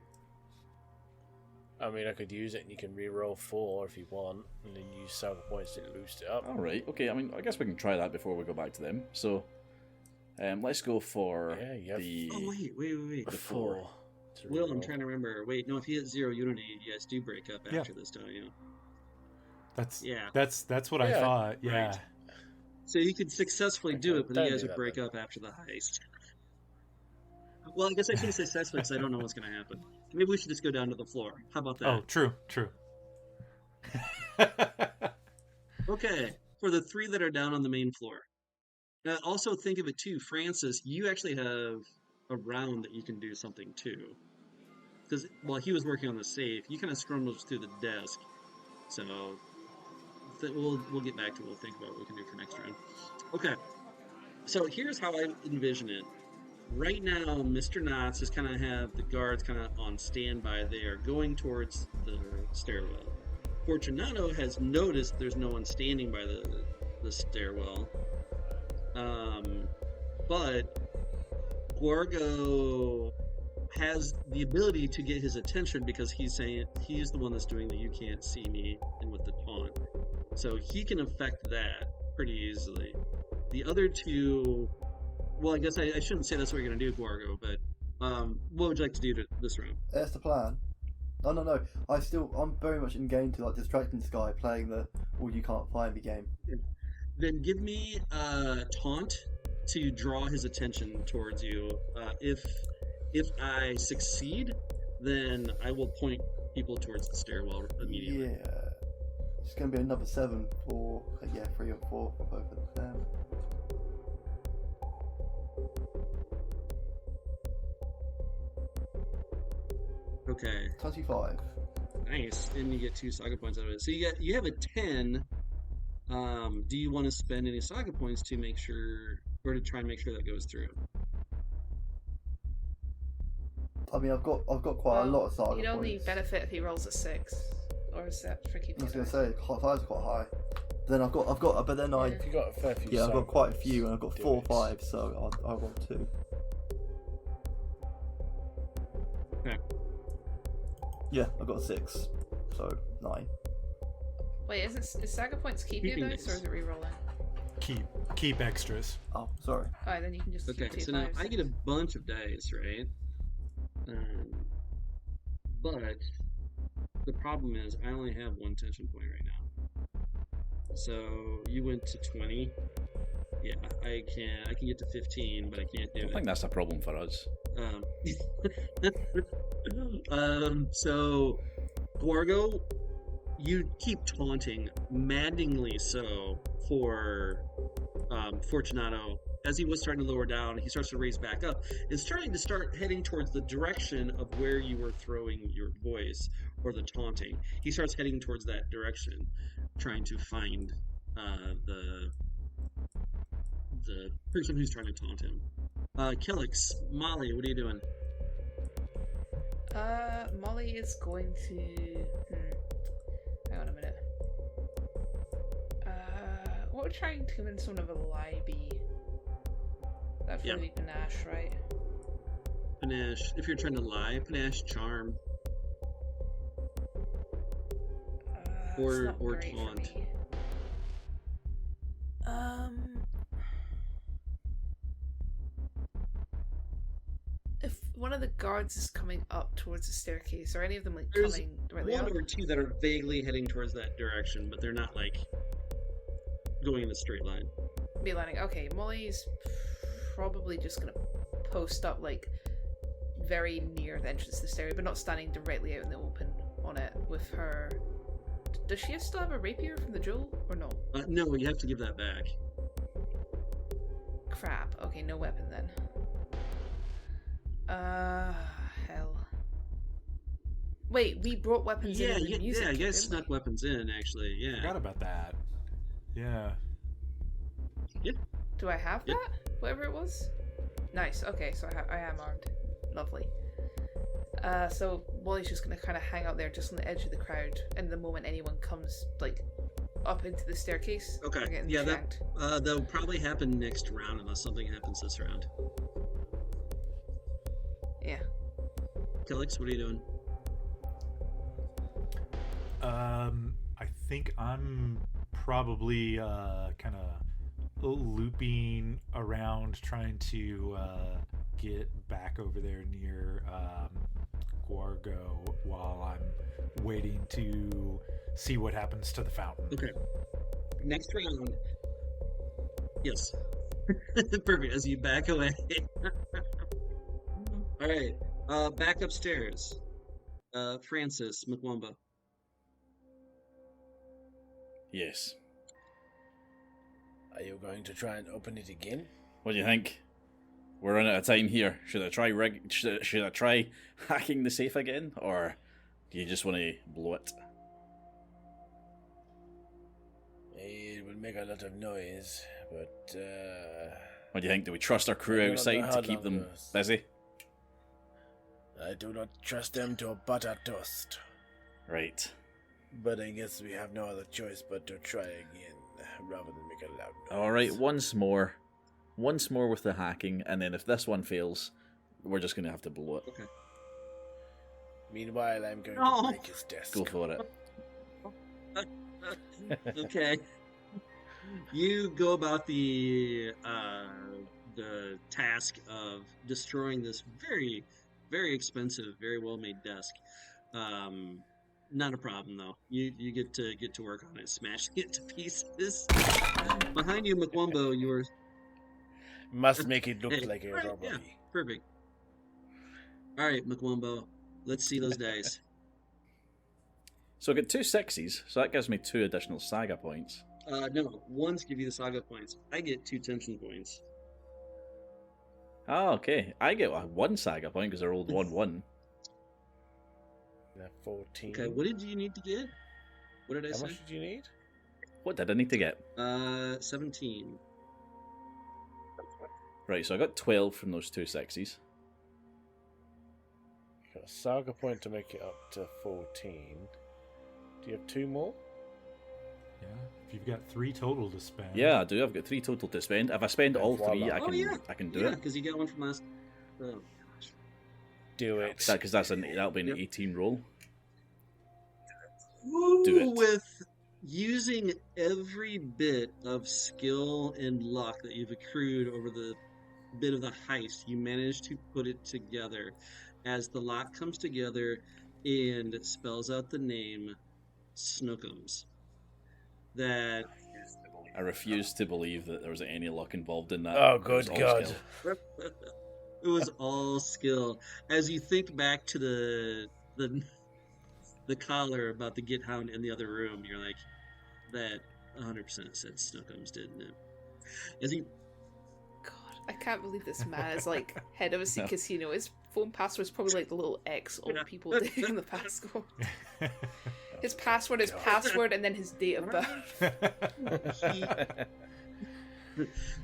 I mean, I could use it and you can re-roll 4 if you want, and then use saga points to boost it up. All right. Okay. I mean, I guess we can try that before we go back to them. So, let's go for Yeah, you have the Oh, wait. the 4. 4. to Will, I'm re-roll. trying to remember. Wait, no, if you hit 0 unity, you guys do break up Yeah. after this, don't you? That's Yeah. That's what I Yeah, thought. Yeah. right. So you could successfully do Okay, it, but don't you guys do would that break then. up after the heist. Well, I guess I shouldn't say successfully because I don't know what's going to happen. Maybe we should just go down to the floor. How about that? Oh, true. Okay, for the 3 that are down on the main floor. Now, also think of it too, Francis, you actually have a round that you can do something too. Because while he was working on the safe, you kind of scrambled through the desk. So we'll get back to it. We'll think about what we can do for next round. Okay, so here's how I envision it. Right now, Mr. Knotts just kind of have the guards kind of on standby. They are going towards the stairwell. Fortunato has noticed there's no one standing by the stairwell. But Gorgo has the ability to get his attention because he's saying he's the one that's doing the "you can't see me" and with the taunt. So he can affect that pretty easily. The other 2, well, I guess I shouldn't say that's what you're going to do, Gorgo, but what would you like to do to this round? That's the plan. No. I'm very much in game to like distracting this guy playing the "all you can't find me" game. Then give me a taunt to draw his attention towards you. If I succeed, then I will point people towards the stairwell immediately. Yeah. It's going to be another 7 for 3 or 4 for both of them. Okay, 25. nice. And you get 2 saga points out of it. So you have a 10. Do you want to spend any saga points to make sure, or to try and make sure that goes through? I mean, I've got quite a lot of saga You'd only points. benefit if he rolls a 6, or is that for keeping I was it going to up? say 5's quite high. Then I've got, but then I, Yeah. If you got a fair few, yeah, I've saga got quite a points, few, and I've got do 4 or it. 5, so I want 2. Okay. Yeah, I've got 6, so 9. Wait, is saga points keeping Keeping your dice, or dice. is it re-rolling? Keep extras. Oh, sorry. Alright, then you can just Okay, keep 2 so now fives. I get a bunch of dice, right? But the problem is I only have 1 tension point right now. So you went to 20. Yeah, I can get to 15, but I can't do I it. think that's a problem for us. So Gorgo, you keep taunting, maddeningly so, for Fortunato. As he was starting to lower down, he starts to raise back up. It's trying to start heading towards the direction of where you were throwing your voice or the taunting. He starts heading towards that direction, trying to find the person who's trying to taunt him. Killix, Molly, what are you doing? Molly is going to... Hang on a minute. What would trying to convince someone of a lie be? That'd probably be panache, right? Panache. If you're trying to lie, panache, charm. It's Or not great for taunt. me. If one of the guards is coming up towards the staircase, or any of them like There's coming directly one up, or two that are vaguely heading towards that direction, but they're not like going in a straight line. be lining. Okay, Molly's probably just gonna post up like very near the entrance to the stairway, but not standing directly out in the open on it with her. Does she still have a rapier from the duel, or no? No, you have to give that back. Crap. Okay, no weapon then. Hell. Wait, we brought weapons in the music. Yeah, you guys didn't snuck we? weapons in, actually. Yeah. Forgot about that. Yeah. Do I have Yep. that? Whatever it was? Nice. Okay, so I am armed. Lovely. So Wally's just gonna kind of hang out there, just on the edge of the crowd, and the moment anyone comes like up into the staircase, Okay. they're getting Yeah, shanked. that'll probably happen next round unless something happens this round. Yeah. Kelix, what are you doing? I think I'm probably kind of looping around, trying to get back over there near Guargo while I'm waiting to see what happens to the fountain. Okay. Next round. Yes. Perfect. As you back away. All right. Back upstairs. Francis McWumba. Yes. Are you going to try and open it again? What do you think? We're running out of time here. Should I try should I try hacking the safe again, or do you just want to blow it? It will make a lot of noise, but What do you think? Do we trust our crew I don't know outside how to keep long them this- busy? I do not trust them to a butter toast. Right. But I guess we have no other choice but to try again, rather than make a loud noise. All right. Once more with the hacking, and then if this one fails, we're just gonna have to blow it. Okay. Meanwhile, I'm going No. to break his desk. Go for it. Okay. You go about the task of destroying this very, very expensive, very well made desk. Not a problem though. You get to work on it, smashing it to pieces. Behind you, McWumbo, you are Must make it look Hey, like a right, robbery. yeah. Perfect. All right, McWumbo. Let's see those dice. So I get 2 6s, so that gives me 2 additional saga points. No, ones give you the saga points. I get 2 tension points. Oh, okay. I get 1 saga point because I rolled 1-1. 14. Okay, what did you need to get? What did I How say? much did you need? What did I need to get? 17. Right, so I got 12 from those 2 6s. Got a saga point to make it up to 14. Do you have 2 more? Yeah, if you've got 3 total to spend. Yeah, I do. I've got 3 total to spend. If I spend all 3, Voila. I can do Yeah, it. because you got one from last. Oh gosh. Do it. Because that'll be an Yep. 18 roll. Do it. With using every bit of skill and luck that you've accrued over the bit of the heist, you manage to put it together as the lock comes together and spells out the name Snookums. That I refuse to believe that there was any luck involved in that. Oh, It was good all God. skill. it was all skill. As you think back to the collar about the Githound in the other room, you're like, that 100% said Snookums, didn't it? As you God, I can't believe this man is like head of a No. casino. His phone password is probably like the little X old Yeah. people do in the passcode. His password is password and then his date of birth.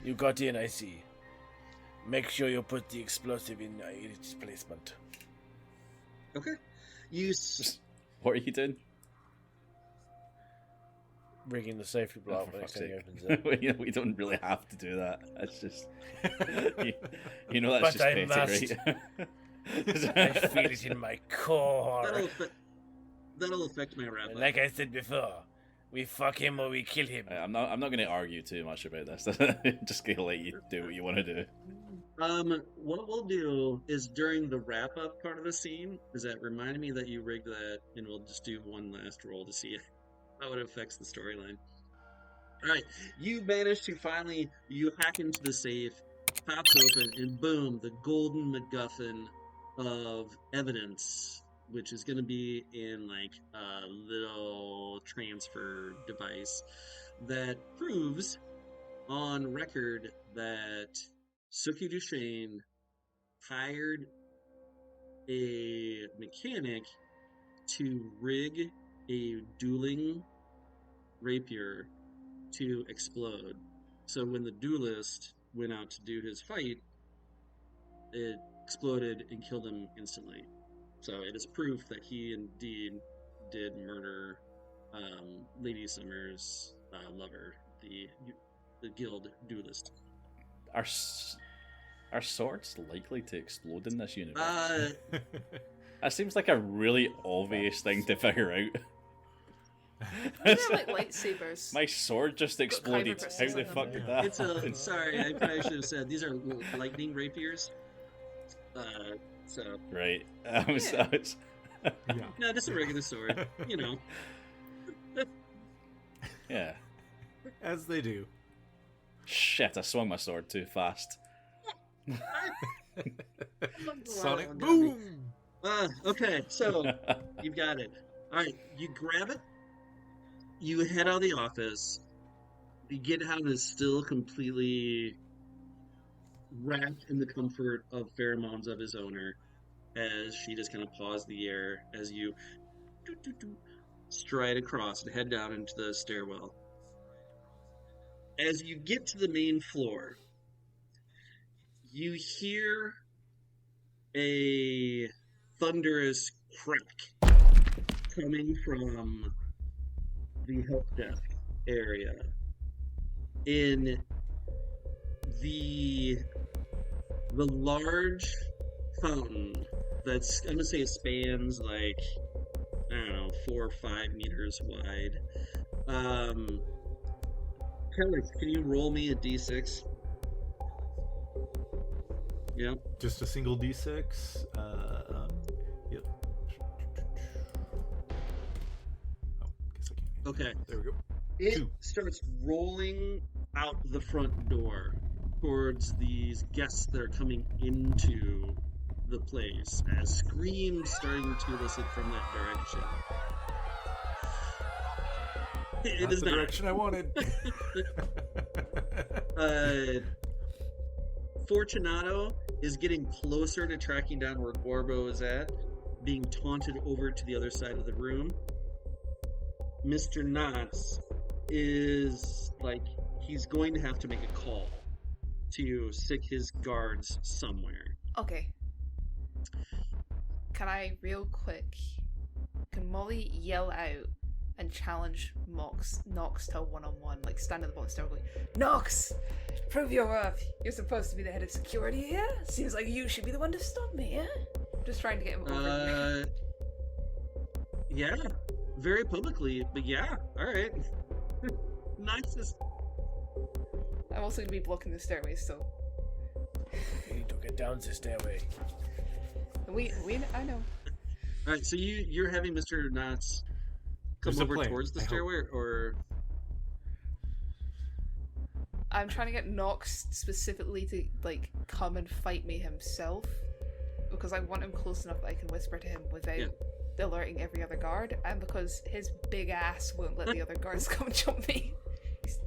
You got in, I see. Make sure you put the explosive in its placement. okay, What are you doing? Rigging the safety Oh, block for when fuck's he sake. opens it. we don't really have to do that. It's just, you know, that's But just I petty, I right? feel it in my core. that'll affect my wrap up. Like I said before, we fuck him or we kill him. I'm not going to argue too much about this. Just gonna let you do what you want to do. What we'll do is during the wrap up part of the scene, is that remind me that you rigged that, and we'll just do one last roll to see how it affects the storyline. All right, you manage to finally hack into the safe, pops open, and boom, the golden MacGuffin of evidence, which is going to be in like a little transfer device that proves on record that Suki Duchesne hired a mechanic to rig a dueling rapier to explode. So when the duelist went out to do his fight, it exploded and killed him instantly. So it is proof that he indeed did murder Lady Summer's lover, the guild duelist. Are swords likely to explode in this universe? That seems like a really obvious thing to figure out. They're like lightsabers. My sword just exploded. How the fuck did that happen? Sorry, I probably should have said these are lightning rapiers. So right. Yeah. No, just a regular sword. Yeah. As they do. Shit! I swung my sword too fast. Sonic boom. Okay, so you've got it. All right, you grab it. You head out of the office. You get out and is still completely wrapped in the comfort of pheromones of his owner, as she just kind of paws the air as you stride across and head down into the stairwell. As you get to the main floor, you hear a thunderous crack coming from the help desk area. In the large fountain that's, I'm gonna say it spans like, I don't know, 4 or 5 meters wide. Kelly, can you roll me a d6? Yeah. Just a single d6. Yep. Oh, guess I can't. Okay. There we go. It 2. starts rolling out the front door towards these guests that are coming into the place, as screams starting to elicit from that direction. It Not is the not. direction I wanted. Fortunato is getting closer to tracking down where Gorbo is at, being taunted over to the other side of the room. Mr. Knotts is like, he's going to have to make a call to sick his guards somewhere. Okay. Can I, real quick, can Molly yell out and challenge Nox to a one-on-one, like stand at the bottom stair going, Nox, prove your worth. You're supposed to be the head of security here. Seems like you should be the one to stop me, yeah? Just trying to get him over. Yeah, very publicly, but yeah, all right. Nice. I'm also gonna be blocking the stairway still. You need to get down the stairway. I know. All right, so you're having Mr. Knotts come There's a over plan, towards the I hope. stairway, or I'm trying to get Nox specifically to like come and fight me himself, because I want him close enough that I can whisper to him without alerting every other guard, and because his big ass won't let the other guards come and jump me.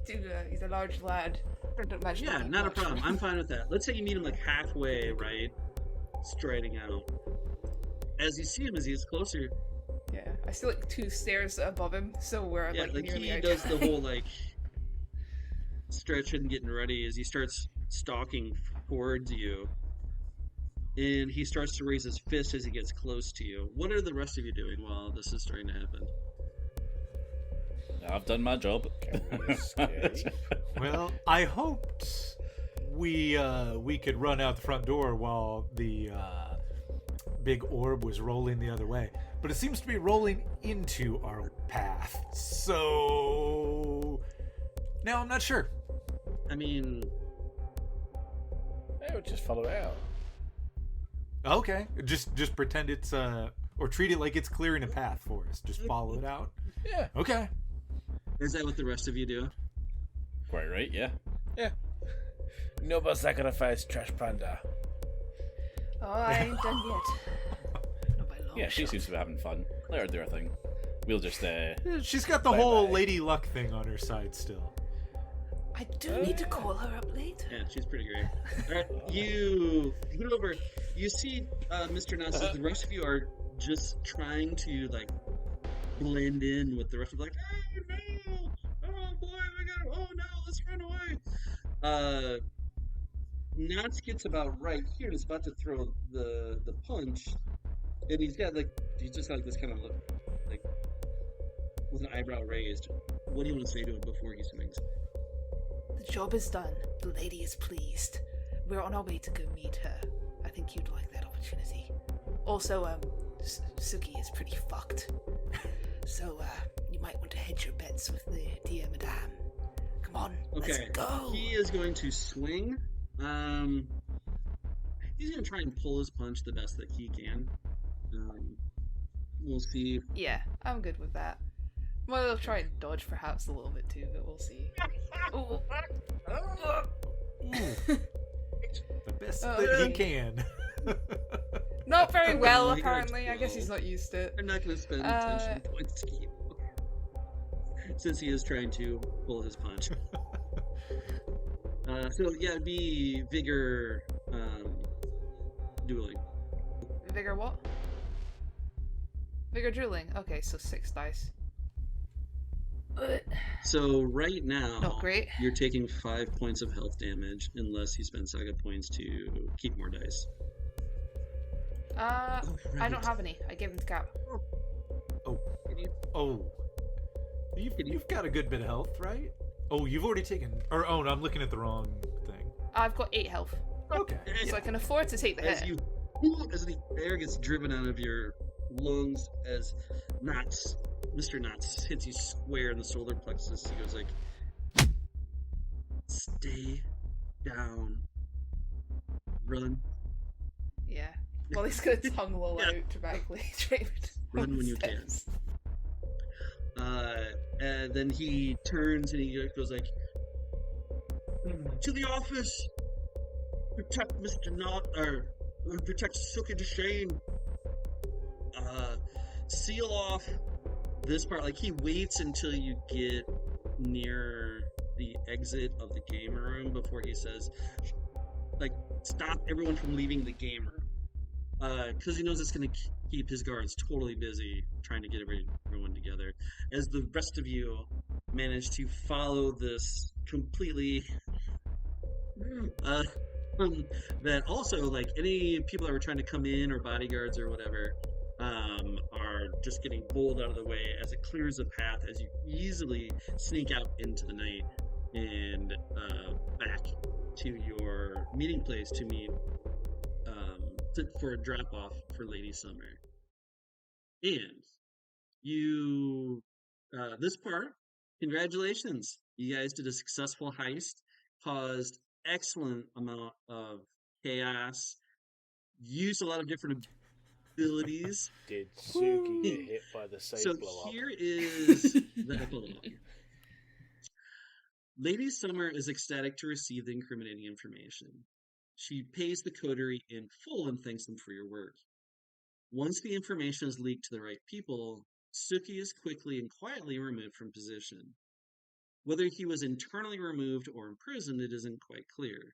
He's a large lad. I don't imagine yeah, him not a much. problem. I'm fine with that. Let's say you meet him like halfway, right? Striding out. As you see him, as he gets closer, Yeah, I see like 2 stairs above him, so we're yeah, like like nearly he out. does the whole like stretching, getting ready as he starts stalking towards you, and he starts to raise his fist as he gets close to you. What are the rest of you doing while this is starting to happen? I've done my job. Can we escape? Well, I hoped we could run out the front door while the big orb was rolling the other way, but it seems to be rolling into our path. So now I'm not sure. I mean, I would just follow it out. Okay, just pretend it's or treat it like it's clearing a path for us. Just follow it out. Yeah. Okay. is that what the rest of you do? Quite right, yeah. Yeah. Noble sacrifice, trash panda. Oh, I ain't done yet. Not by long Yeah, she shot. seems to be having fun. Let her do her thing. We'll just, She's got the Bye-bye. whole Lady Luck thing on her side still. I do need to call her up later. Yeah, she's pretty great. All right, you get over. You see, Mr. Knotts, the rest of you are just trying to like blend in with the rest of like, oh no, oh boy, we got, oh no, let's run away. Knots gets about right here and is about to throw the punch, and he's just got like this kind of look, like with an eyebrow raised. What do you want to say to him before he swings? The job is done. The lady is pleased. We're on our way to go meet her. I think you'd like that opportunity. Also, Suki is pretty fucked. So, you might want to hedge your bets with the dear madame. Come on, let's go! He is going to swing. He's going to try and pull his punch the best that he can. We'll see. Yeah, I'm good with that. Well, I'll try and dodge perhaps a little bit too, but we'll see. Ooh. The best that he can. Not very well, he got a apparently. I guess he's not used to it. I'm not going to spend tension points to keep since he is trying to pull his punch. So yeah, it'd be vigor dueling. Vigor what? Vigor dueling. Okay, so 6 dice. So right now, Not great. you're taking 5 points of health damage unless you spend saga points to keep more dice. I don't have any. I gave them to Cap. You've got a good bit of health, right? Oh, you've already taken... Or, oh, no, I'm looking at the wrong thing. I've got 8 health. Okay. So I can afford to take the As hit. as the air gets driven out of your lungs as Mr. Knots hits you square in the solar plexus, he goes like, "Stay down, run, Yeah. Well, he's gonna tongue loll out dramatically. run when you can." And then he turns and he goes like, "To the office, protect Mr. Knot, or protect Suki Shane. Seal off this part." Like, he waits until you get near the exit of the game room before he says, like, stop everyone from leaving the game room. Because he knows it's going to keep his guards totally busy trying to get everyone together. As the rest of you manage to follow this completely... that also, like, any people that were trying to come in or bodyguards or whatever are just getting bowled out of the way as it clears a path as you easily sneak out into the night and back to your meeting place to meet for a drop-off for Lady Summer. And you, this part, congratulations. You guys did a successful heist, caused excellent amount of chaos, used a lot of different abilities. Did Suki get hit by the safe blow up? So here is the epilogue. Lady Summer is ecstatic to receive the incriminating information. She pays the coterie in full and thanks them for your work. Once the information is leaked to the right people, Suki is quickly and quietly removed from position. Whether he was internally removed or imprisoned, it isn't quite clear.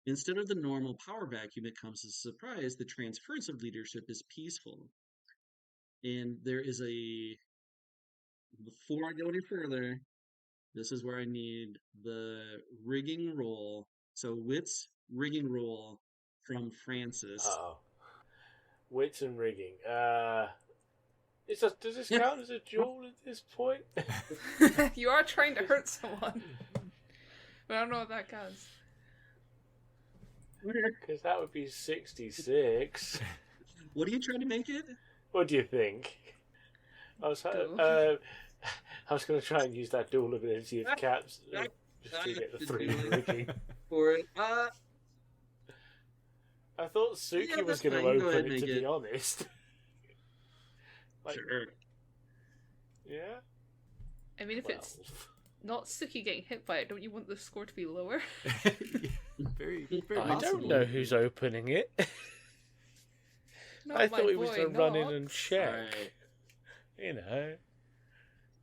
Instead of the normal power vacuum that comes as a surprise, the transference of leadership is peaceful. And there is before I go any further, this is where I need the rigging roll. So Wit's rigging roll from Francis. Uh-oh. Wits and rigging. Does this count as a duel at this point? You are trying to hurt someone. But I don't know if that counts. Because that would be 66. What are you trying to make it? What do you think? I was going to try and use that dual ability of Caps just to get the 3 rigging. For it. I thought Suki Yeah, was that's going to fine. Go ahead open and it, to make be it. honest. Sure. Yeah? I mean, if it's not Suki getting hit by it, don't you want the score to be lower? very I possible. don't know who's opening it. Not I my thought he was boy, going to run in not. and check. Alright. You know,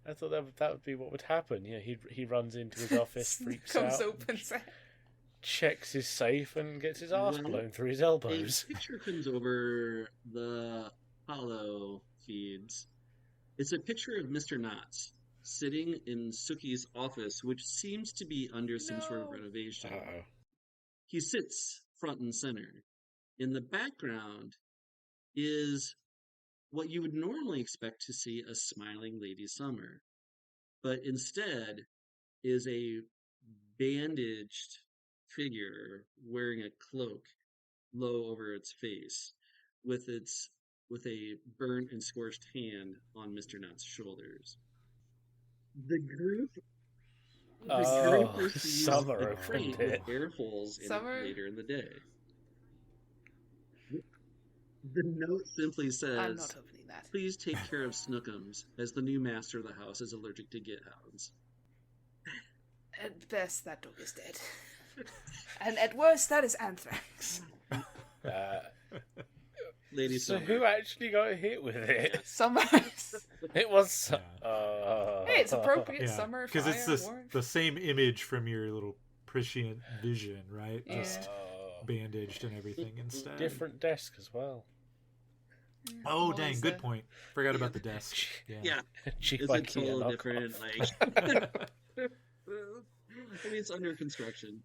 I thought that would be what would happen. You know, he runs into his office, freaks Comes out, opens it. checks his safe, and gets his ass Well, blown through his A elbows. picture comes over the hollow feeds. It's a picture of Mr. Knotts sitting in Suki's office, which seems to be under some sort of renovation. Uh-oh. He sits front and center. In the background is what you would normally expect to see a smiling Lady Summer, but instead is a bandaged figure wearing a cloak low over its face, with a burnt and scorched hand on Mr. Nutt's shoulders. The group Oh, receives Summer a opened crate it. with air holes in Summer? it later in the day. The note simply I'm says, not opening that. "Please take care of Snookums, as the new master of the house is allergic to githounds." At best, that dog is dead. And at worst, that is anthrax. Lady So Summer. who actually got hit with it? Summers. It was. Hey, it's appropriate. Summer, because fire, it's warm. the same image from your little prescient vision, right? Yeah. Just bandaged and everything instead. Different desk as well. Oh, What dang, is good that? point. Forgot about the desk. Yeah, Cheap it's a IKEA total knockoff. different, like... I mean, it's under construction.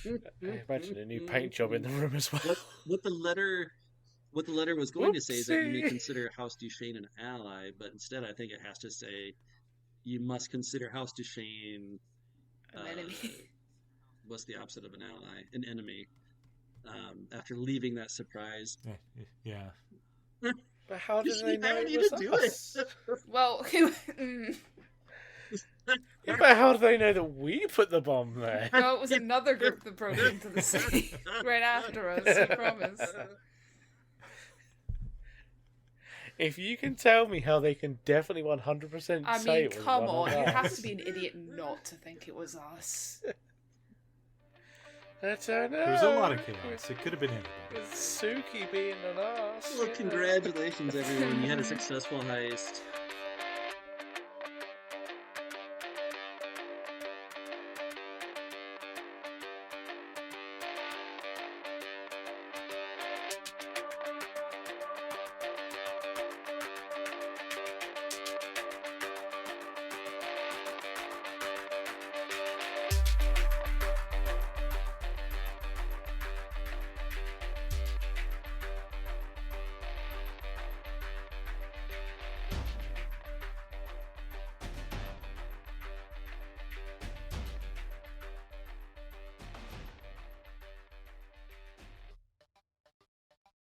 I imagine a new paint job in the room as well. What the letter was going to say is that you may Whoopsie. consider House Duchesne an ally, but instead I think it has to say you must consider House Duchesne An enemy. what's the opposite of an ally? An enemy. After leaving that surprise. Yeah. But how did You they know hired it you was to do us? it. Well, Yeah, but how do they know that we put the bomb there? no, it was another group that broke into the city right after us, I promise. If you can tell me how they can definitely 100% I say mean, it was come one on, of you have us. to be an idiot not to think it was us. I don't know. There's a lot of chaos. It could have been anybody. It's Suki being an ass. Well, congratulations, everyone. You had a successful heist.